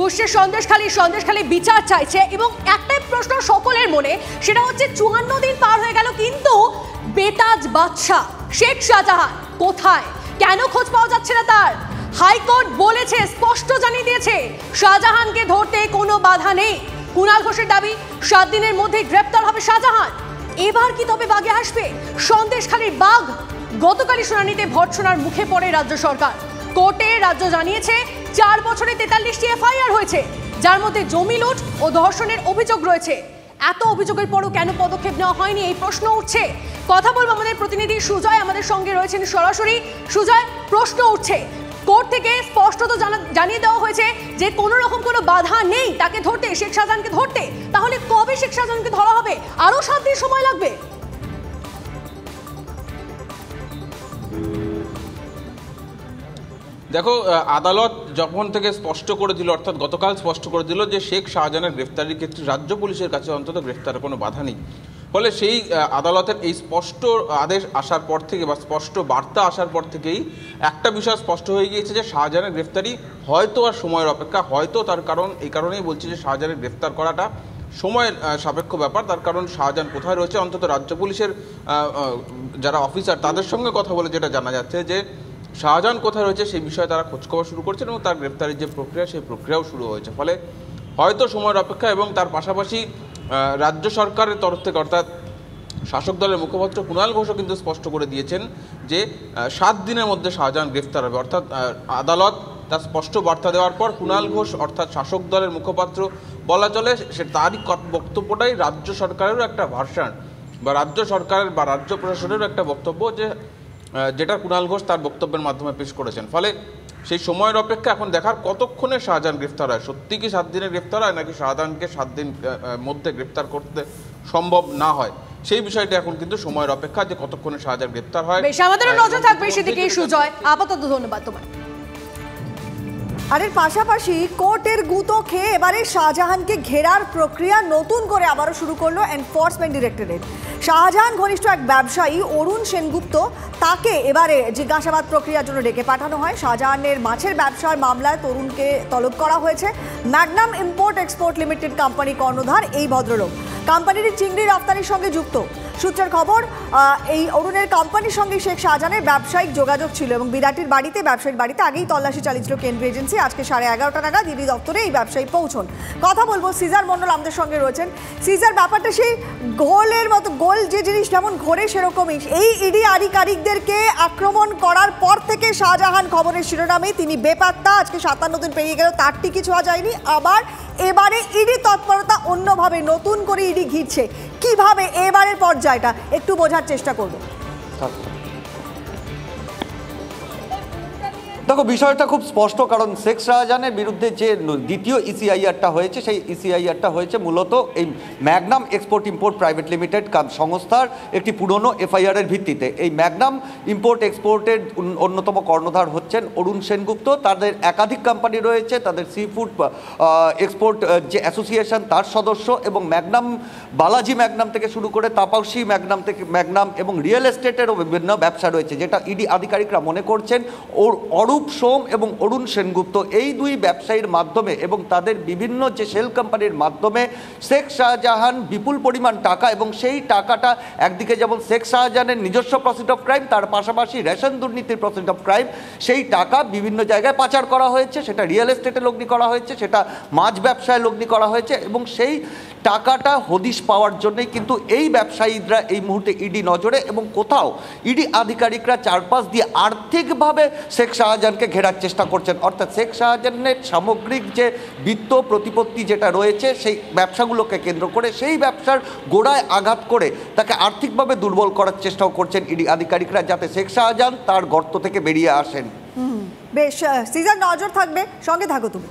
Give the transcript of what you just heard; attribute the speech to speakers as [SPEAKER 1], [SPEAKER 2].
[SPEAKER 1] ঘুষছে সন্দেশখালী বিচার চাইছে এবং একটাই প্রশ্ন সকলের মনে, সেটা হচ্ছে 54 দিন পার হয়ে গেল কিন্তু বেতাজ বাদশা শেখ শাহজাহান কোথায়? কেন খোঁজ পাওয়া যাচ্ছে না তার? হাইকোর্ট বলেছে, স্পষ্ট জানিয়ে দিয়েছে শাহজাহানকে ধরতে কোনো বাধা নেই। কুণাল ঘোষের দাবি 7 দিনের মধ্যে গ্রেপ্তার হবে শাহজাহান। এবার কি তবে বাগে আসবে সন্দেশখালীর বাঘ? গতকালই শুনানিতে ভর্ৎসনার মুখে পড়ে রাজ্য সরকার। কোর্টে রাজ্য জানিয়েছে 4 বছরে 43টি এফআইআর হয়েছে, যার মধ্যে জমি লুট ও ধর্ষণের অভিযোগ রয়েছে। এত অভিযোগের পরও কেন পদক্ষেপ নেওয়া হয়নি, এই প্রশ্ন উঠছে। কথা বলবো আমাদের প্রতিনিধি সুজয় আমাদের সঙ্গে রয়েছেন সরাসরি। সুজয়, প্রশ্ন উঠছে, কোর্ট থেকে স্পষ্টত জানিয়ে দেওয়া হয়েছে যে কোনো রকম কোনো বাধা নেই তাকে ধরতে, শেখ শাহজাহানকে ধরতে। তাহলে কবে শেখ শাহজাহানকে ধরা হবে? আরো 7 দিন সময় লাগবে?
[SPEAKER 2] দেখো, আদালত যখন থেকে স্পষ্ট করে দিল, অর্থাৎ গতকাল স্পষ্ট করে দিল যে শেখ শাহজাহানের গ্রেফতারির ক্ষেত্রে রাজ্য পুলিশের কাছে অন্তত গ্রেফতারের কোনো বাধা নেই। ফলে সেই আদালতের এই স্পষ্ট আদেশ আসার পর থেকে বা স্পষ্ট বার্তা আসার পর থেকেই একটা বিষয় স্পষ্ট হয়ে গিয়েছে যে শাহজাহানের গ্রেফতারি হয়তো আর সময়ের অপেক্ষা। হয়তো তার কারণ এই কারণেই বলছি যে শাহজাহানের গ্রেফতার করাটা সময়ের সাপেক্ষ ব্যাপার। তার কারণ শাহজাহান কোথায় রয়েছে, অন্তত রাজ্য পুলিশের যারা অফিসার তাদের সঙ্গে কথা বলে যেটা জানা যাচ্ছে যে শাহজাহান কোথায় রয়েছে সেই বিষয়ে তারা খোঁজখবর শুরু করছেন এবং তার গ্রেফতারের যে প্রক্রিয়া সেই প্রক্রিয়াও শুরু হয়েছে। ফলে হয়তো সময়ের অপেক্ষা। এবং তার পাশাপাশি রাজ্য সরকারের তরফ থেকে, অর্থাৎ শাসক দলের মুখপাত্র কুণাল ঘোষও কিন্তু স্পষ্ট করে দিয়েছেন যে 7 দিনের মধ্যে শাহজাহান গ্রেফতার হবে। অর্থাৎ আদালত তার স্পষ্ট বার্তা দেওয়ার পর কুণাল ঘোষ অর্থাৎ শাসক দলের মুখপাত্র বলা চলে, সে তারই বক্তব্যটাই রাজ্য সরকারেরও একটা ভার্সন বা রাজ্য সরকারের বা রাজ্য প্রশাসনেরও একটা বক্তব্য যে যেটা কুণাল ঘোষ তার বক্তব্যের মাধ্যমে পেশ করেছেন। ফলে সেই সময়ের অপেক্ষা। এখন দেখার কতক্ষণে শাহজাহান গ্রেফতার হয়। সত্যি কি 7 দিনে গ্রেফতার হয়, নাকি শাহজাহানকে 7 দিন মধ্যে গ্রেফতার করতে সম্ভব না হয়, সেই বিষয়টা এখন কিন্তু সময়ের অপেক্ষা যে কতক্ষণে শাহজাহান গ্রেফতার হয়।
[SPEAKER 1] বেশ, আমাদেরও নজর থাকবে সেদিকে। সুজয়, আপাতত ধন্যবাদ তোমায়।
[SPEAKER 3] আর এর পাশাপাশি কোর্টের গুঁতো খেয়ে এবারে শাহজাহানকে ঘেরার প্রক্রিয়া নতুন করে আবারও শুরু করলো এনফোর্সমেন্ট ডিরেক্টরেট। শাহজাহান ঘনিষ্ঠ এক ব্যবসায়ী অরুণ সেনগুপ্ত, তাকে এবারে জিজ্ঞাসাবাদ প্রক্রিয়ার জন্য ডেকে পাঠানো হয়। শাহজাহানের মাছের ব্যবসার মামলায় তরুণকে তলব করা হয়েছে। Magnum import export limited company কর্ণধার এই ভদ্রলোক। কোম্পানিটি চিংড়ি রপ্তানির সঙ্গে যুক্ত। সূত্রের খবর, এই অরুণের কোম্পানির সঙ্গে শেখ শাহজাহানের ব্যবসায়িক যোগাযোগ ছিল এবং বিরাটির বাড়িতে, ব্যবসায়ীর বাড়িতে আগেই তল্লাশি চালিয়েছিল কেন্দ্রীয় এজেন্সি। আজকে 11:30 নাগাদ ইডি দপ্তরে এই ব্যবসায়ী পৌঁছন। কথা বলবো, সিজার মন্ডল আমাদের সঙ্গে রয়েছেন। সিজার, ব্যাপারটা সেই গোলের মতো, গোল যে জিনিস যেমন ঘোরে সেরকমই এই ইডি আধিকারিকদেরকে আক্রমণ করার পর থেকে শাহজাহান খবরের শিরোনামে, তিনি বেপাত্তা। আজকে 57 দিন পেরিয়ে গেল, তার টিকি ছোঁয়া যায়নি। আবার এবারে ইডি তৎপরতা অন্যভাবে, নতুন করে ইডি ঘিরছে। কিভাবে এবারের পর্যায়টা একটু বোঝার চেষ্টা করব।
[SPEAKER 4] দেখো, বিষয়টা খুব স্পষ্ট, কারণ শেখ শাহজাহানের বিরুদ্ধে যে দ্বিতীয় ইসিআইআরটা হয়েছে, সেই ইসিআইআরটা হয়েছে মূলত এই Magnum export import private limited সংস্থার একটি পুরনো এফআইআরের ভিত্তিতে। এই ম্যাগনাম ইম্পোর্ট এক্সপোর্টের অন্যতম কর্ণধার হচ্ছেন অরুণ সেনগুপ্ত। তাদের একাধিক কোম্পানি রয়েছে, তাদের সি ফুড এক্সপোর্ট যে অ্যাসোসিয়েশন তার সদস্য, এবং ম্যাগনাম, বালাজি ম্যাগনাম থেকে শুরু করে তাপাউসি ম্যাগনাম থেকে ম্যাগনাম এবং রিয়েল এস্টেটেরও বিভিন্ন ব্যবসা রয়েছে, যেটা ইডি আধিকারিকরা মনে করছেন অরূপ সোম এবং অরুণ সেনগুপ্ত এই দুই ব্যবসায়ীর মাধ্যমে এবং তাদের বিভিন্ন যে শেল কোম্পানির মাধ্যমে শেখ শাহজাহান বিপুল পরিমাণ টাকা, এবং সেই টাকাটা একদিকে যেমন শেখ শাহজাহানের নিজস্ব প্রসিড অফ ক্রাইম, তার পাশাপাশি রেশন দুর্নীতির প্রসিড অফ ক্রাইম, সেই টাকা বিভিন্ন জায়গায় পাচার করা হয়েছে। সেটা রিয়েল এস্টেটে লগ্নি করা হয়েছে, সেটা মাছ ব্যবসায় লগ্নি করা হয়েছে, এবং সেই টাকাটা হদিশ পাওয়ার জন্যই কিন্তু এই ব্যবসায়ীরা এই মুহূর্তে ইডি নজরে। এবং কোথাও ইডি আধিকারিকরা চারপাশ দিয়ে আর্থিকভাবে শেখ শাহজাহানকে ঘেরার চেষ্টা করছেন। অর্থাৎ শেখ শাহজাহানের সামগ্রিক যে বিত্ত প্রতিপত্তি যেটা রয়েছে সেই ব্যবসাগুলোকে কেন্দ্র করে, সেই ব্যবসার গোড়ায় আঘাত করে তাকে আর্থিকভাবে দুর্বল করার চেষ্টাও করছেন ইডি আধিকারিকরা, যাতে শেখ শাহজাহান তার গর্ত থেকে বেরিয়ে আসেন।
[SPEAKER 3] বেশ, সিজন নজর থাকবে, সঙ্গে থাকো তুমি।